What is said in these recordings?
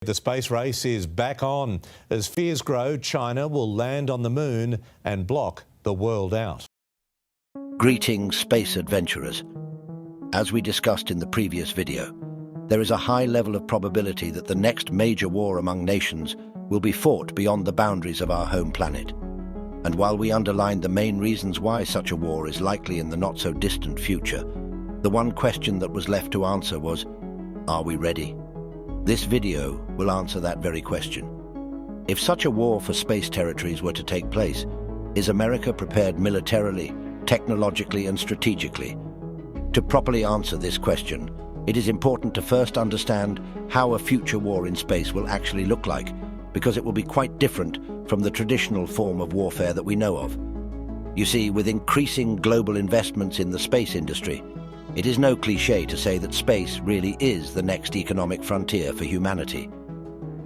The space race is back on. As fears grow, China will land on the moon and block the world out. Greetings, space adventurers. As we discussed in the previous video, there is a high level of probability that the next major war among nations will be fought beyond the boundaries of our home planet. And while we underlined the main reasons why such a war is likely in the not-so-distant future, the one question that was left to answer was, are we ready? This video will answer that very question. If such a war for space territories were to take place, is America prepared militarily, technologically and strategically? To properly answer this question, it is important to first understand how a future war in space will actually look like, because it will be quite different from the traditional form of warfare that we know of. You see, with increasing global investments in the space industry, it is no cliché to say that space really is the next economic frontier for humanity.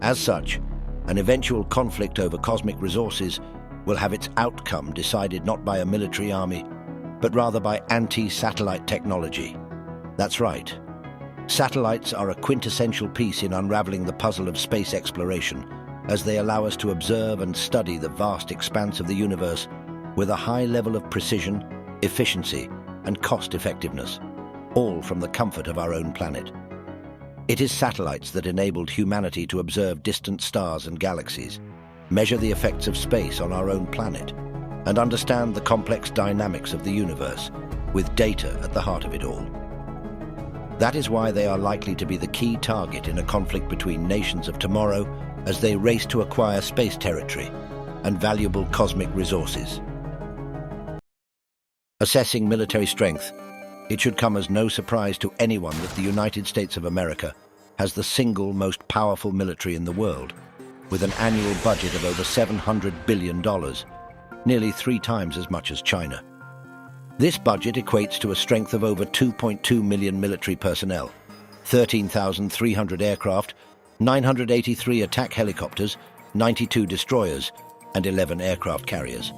As such, an eventual conflict over cosmic resources will have its outcome decided not by a military army, but rather by anti-satellite technology. That's right. Satellites are a quintessential piece in unraveling the puzzle of space exploration, as they allow us to observe and study the vast expanse of the universe with a high level of precision, efficiency, and cost-effectiveness, all from the comfort of our own planet. It is satellites that enabled humanity to observe distant stars and galaxies, measure the effects of space on our own planet, and understand the complex dynamics of the universe, with data at the heart of it all. That is why they are likely to be the key target in a conflict between nations of tomorrow as they race to acquire space territory and valuable cosmic resources. Assessing military strength, it should come as no surprise to anyone that the United States of America has the single most powerful military in the world, with an annual budget of over $700 billion, nearly 3 times as much as China. This budget equates to a strength of over 2.2 million military personnel, 13,300 aircraft, 983 attack helicopters, 92 destroyers, and 11 aircraft carriers.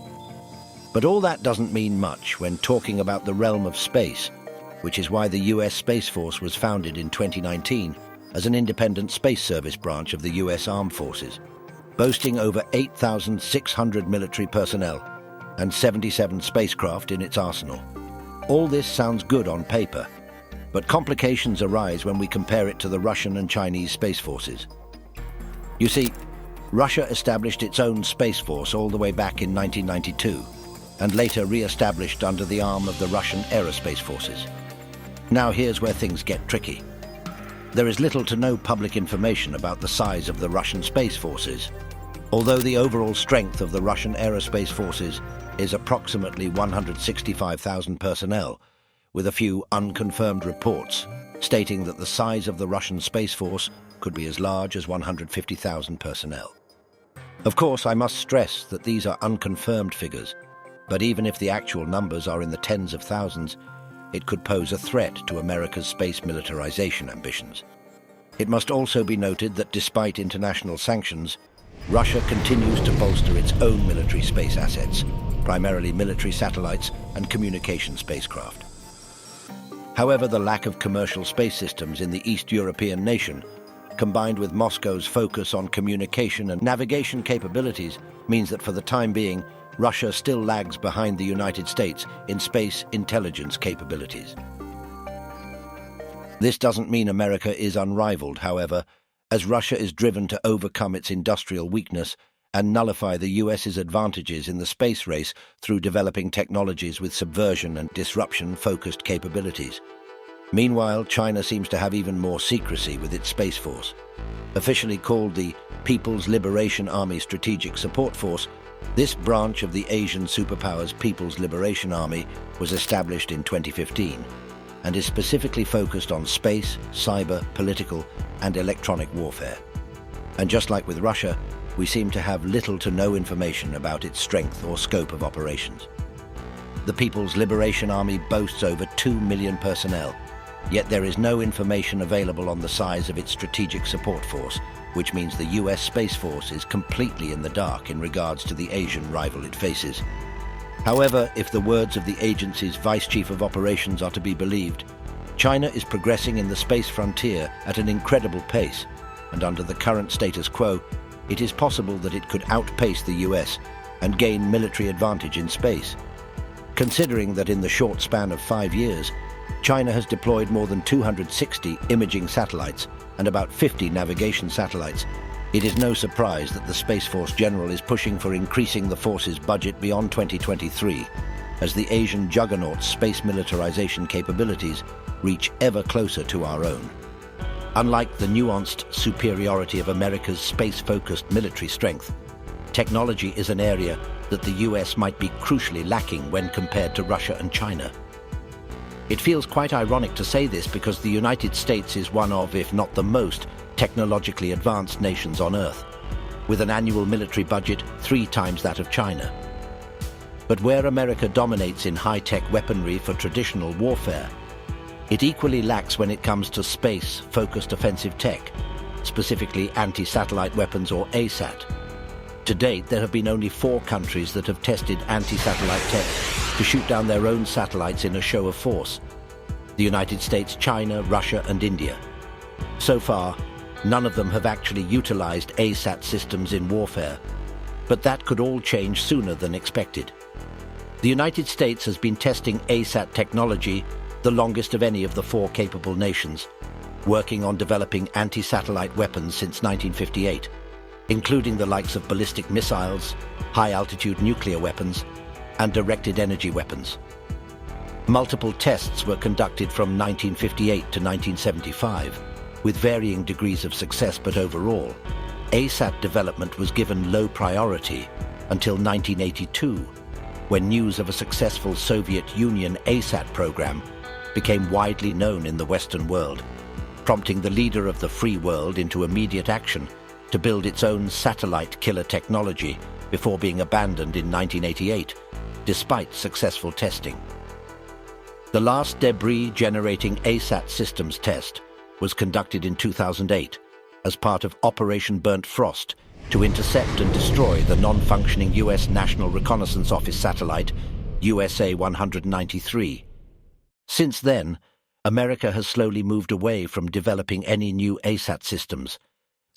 But all that doesn't mean much when talking about the realm of space, which is why the US Space Force was founded in 2019 as an independent space service branch of the US Armed Forces, boasting over 8,600 military personnel and 77 spacecraft in its arsenal. All this sounds good on paper, but complications arise when we compare it to the Russian and Chinese space forces. You see, Russia established its own space force all the way back in 1992, and later re-established under the arm of the Russian Aerospace Forces. Now here's where things get tricky. There is little to no public information about the size of the Russian Space Forces, although the overall strength of the Russian Aerospace Forces is approximately 165,000 personnel, with a few unconfirmed reports stating that the size of the Russian Space Force could be as large as 150,000 personnel. Of course, I must stress that these are unconfirmed figures, but even if the actual numbers are in the tens of thousands, it could pose a threat to America's space militarization ambitions. It must also be noted that despite international sanctions, Russia continues to bolster its own military space assets, primarily military satellites and communication spacecraft. However, the lack of commercial space systems in the East European nation, combined with Moscow's focus on communication and navigation capabilities, means that for the time being, Russia still lags behind the United States in space intelligence capabilities. This doesn't mean America is unrivaled, however, as Russia is driven to overcome its industrial weakness and nullify the US's advantages in the space race through developing technologies with subversion and disruption-focused capabilities. Meanwhile, China seems to have even more secrecy with its Space Force. Officially called the People's Liberation Army Strategic Support Force, this branch of the Asian superpowers People's Liberation Army was established in 2015 and is specifically focused on space, cyber, political, and electronic warfare. And just like with Russia, we seem to have little to no information about its strength or scope of operations. The People's Liberation Army boasts over 2 million personnel, yet there is no information available on the size of its strategic support force, which means the US Space Force is completely in the dark in regards to the Asian rival it faces. However, if the words of the agency's Vice Chief of Operations are to be believed, China is progressing in the space frontier at an incredible pace, and under the current status quo, it is possible that it could outpace the US and gain military advantage in space. Considering that in the short span of 5 years, China has deployed more than 260 imaging satellites and about 50 navigation satellites, it is no surprise that the Space Force General is pushing for increasing the force's budget beyond 2023, as the Asian juggernaut's space militarization capabilities reach ever closer to our own. Unlike the nuanced superiority of America's space-focused military strength, technology is an area that the US might be crucially lacking when compared to Russia and China. It feels quite ironic to say this because the United States is one of, if not the most, technologically advanced nations on Earth, with an annual military budget 3 times that of China. But where America dominates in high-tech weaponry for traditional warfare, it equally lacks when it comes to space-focused offensive tech, specifically anti-satellite weapons or ASAT. To date, there have been only 4 countries that have tested anti-satellite tech to shoot down their own satellites in a show of force: the United States, China, Russia, and India. So far, none of them have actually utilized ASAT systems in warfare, but that could all change sooner than expected. The United States has been testing ASAT technology the longest of any of the 4 capable nations, working on developing anti-satellite weapons since 1958, including the likes of ballistic missiles, high-altitude nuclear weapons, and directed energy weapons. Multiple tests were conducted from 1958 to 1975, with varying degrees of success, but overall, ASAT development was given low priority until 1982, when news of a successful Soviet Union ASAT program became widely known in the Western world, prompting the leader of the free world into immediate action to build its own satellite killer technology before being abandoned in 1988, despite successful testing. The last debris-generating ASAT systems test was conducted in 2008 as part of Operation Burnt Frost to intercept and destroy the non-functioning US National Reconnaissance Office satellite, USA 193. Since then, America has slowly moved away from developing any new ASAT systems,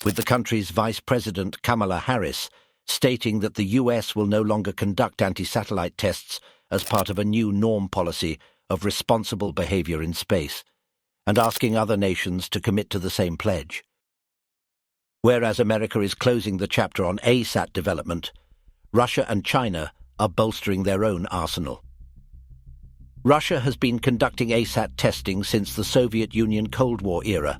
with the country's Vice President Kamala Harris stating that the US will no longer conduct anti-satellite tests as part of a new norm policy of responsible behavior in space, and asking other nations to commit to the same pledge. Whereas America is closing the chapter on ASAT development, Russia and China are bolstering their own arsenal. Russia has been conducting ASAT testing since the Soviet Union Cold War era,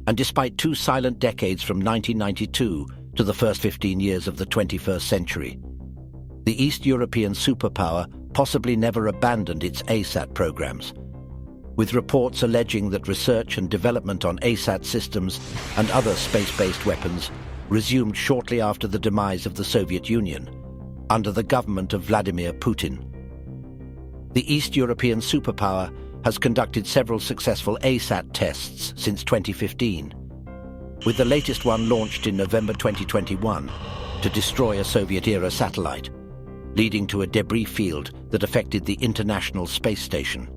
and despite 2 silent decades from 1992 to the first 15 years of the 21st century, the East European superpower possibly never abandoned its ASAT programs, with reports alleging that research and development on ASAT systems and other space-based weapons resumed shortly after the demise of the Soviet Union, under the government of Vladimir Putin. The East European superpower has conducted several successful ASAT tests since 2015, with the latest one launched in November 2021 to destroy a Soviet-era satellite, leading to a debris field that affected the International Space Station.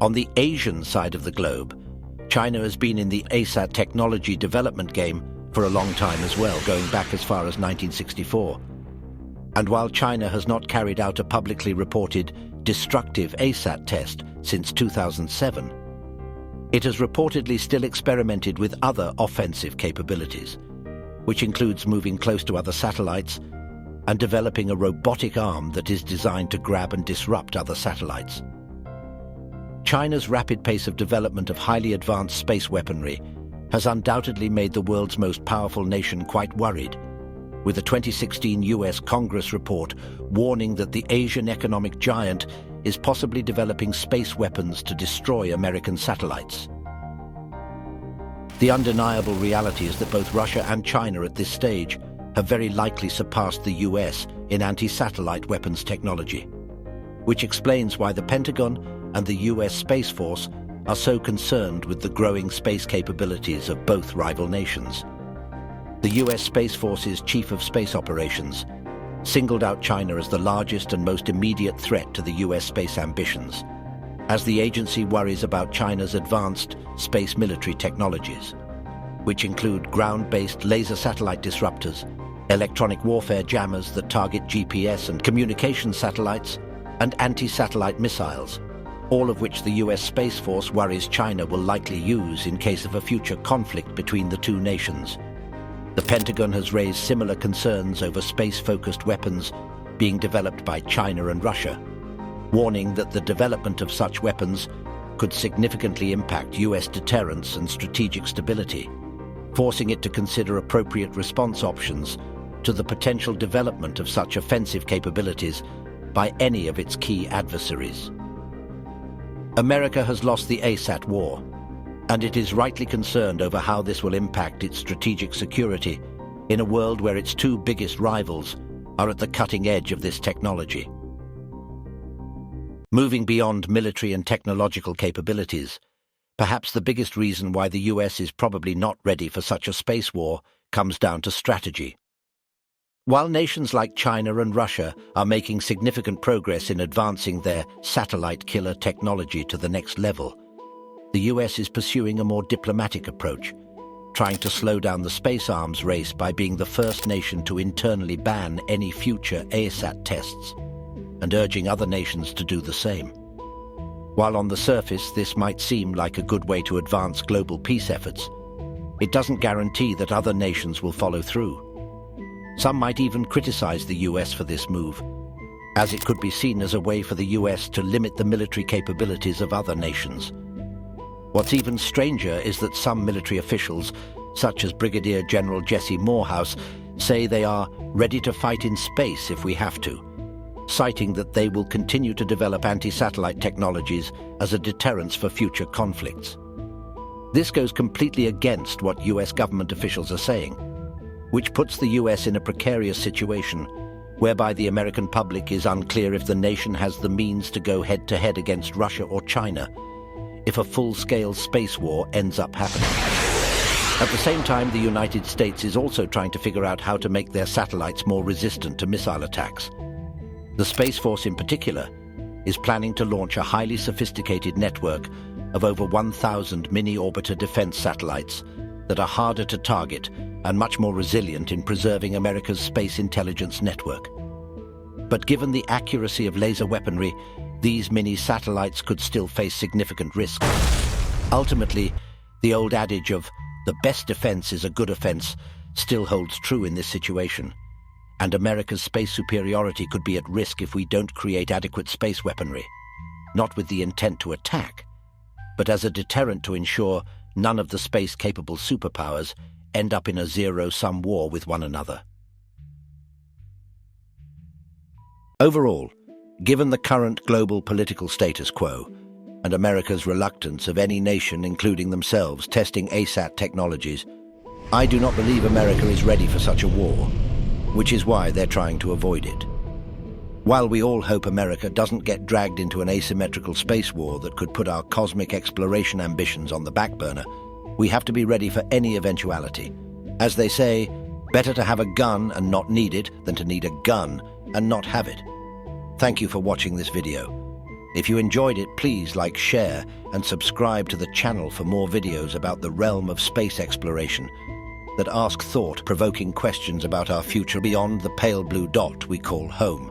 On the Asian side of the globe, China has been in the ASAT technology development game for a long time as well, going back as far as 1964. And while China has not carried out a publicly reported destructive ASAT test since 2007, it has reportedly still experimented with other offensive capabilities, which includes moving close to other satellites and developing a robotic arm that is designed to grab and disrupt other satellites. China's rapid pace of development of highly advanced space weaponry has undoubtedly made the world's most powerful nation quite worried, with a 2016 US Congress report warning that the Asian economic giant is possibly developing space weapons to destroy American satellites. The undeniable reality is that both Russia and China at this stage have very likely surpassed the US in anti-satellite weapons technology, which explains why the Pentagon and the US Space Force are so concerned with the growing space capabilities of both rival nations. The US Space Force's Chief of Space Operations singled out China as the largest and most immediate threat to the US space ambitions, as the agency worries about China's advanced space military technologies. which include ground-based laser satellite disruptors, electronic warfare jammers that target GPS and communication satellites, and anti-satellite missiles, all of which the US Space Force worries China will likely use in case of a future conflict between the two nations. The Pentagon has raised similar concerns over space-focused weapons being developed by China and Russia, warning that the development of such weapons could significantly impact US deterrence and strategic stability, forcing it to consider appropriate response options to the potential development of such offensive capabilities by any of its key adversaries. America has lost the ASAT war, and it is rightly concerned over how this will impact its strategic security in a world where its two biggest rivals are at the cutting edge of this technology. Moving beyond military and technological capabilities, perhaps the biggest reason why the US is probably not ready for such a space war comes down to strategy. While nations like China and Russia are making significant progress in advancing their satellite killer technology to the next level, the US is pursuing a more diplomatic approach, trying to slow down the space arms race by being the first nation to internally ban any future ASAT tests, and urging other nations to do the same. While on the surface this might seem like a good way to advance global peace efforts, it doesn't guarantee that other nations will follow through. Some might even criticize the US for this move, as it could be seen as a way for the US to limit the military capabilities of other nations. What's even stranger is that some military officials, such as Brigadier General Jesse Morehouse, say they are ready to fight in space if we have to, citing that they will continue to develop anti-satellite technologies as a deterrence for future conflicts. This goes completely against what US government officials are saying, which puts the US in a precarious situation whereby the American public is unclear if the nation has the means to go head-to-head against Russia or China if a full-scale space war ends up happening. At the same time, the United States is also trying to figure out how to make their satellites more resistant to missile attacks. The Space Force in particular is planning to launch a highly sophisticated network of over 1,000 mini-orbiter defense satellites that are harder to target and much more resilient in preserving America's space intelligence network. But given the accuracy of laser weaponry, these mini-satellites could still face significant risk. Ultimately, the old adage of the best defense is a good offense still holds true in this situation, and America's space superiority could be at risk if we don't create adequate space weaponry, not with the intent to attack, but as a deterrent to ensure none of the space-capable superpowers end up in a zero-sum war with one another. Overall, given the current global political status quo and America's reluctance of any nation, including themselves, testing ASAT technologies, I do not believe America is ready for such a war, which is why they're trying to avoid it. While we all hope America doesn't get dragged into an asymmetrical space war that could put our cosmic exploration ambitions on the back burner, we have to be ready for any eventuality. As they say, better to have a gun and not need it than to need a gun and not have it. Thank you for watching this video. If you enjoyed it, please like, share, and subscribe to the channel for more videos about the realm of space exploration that ask thought-provoking questions about our future beyond the pale blue dot we call home.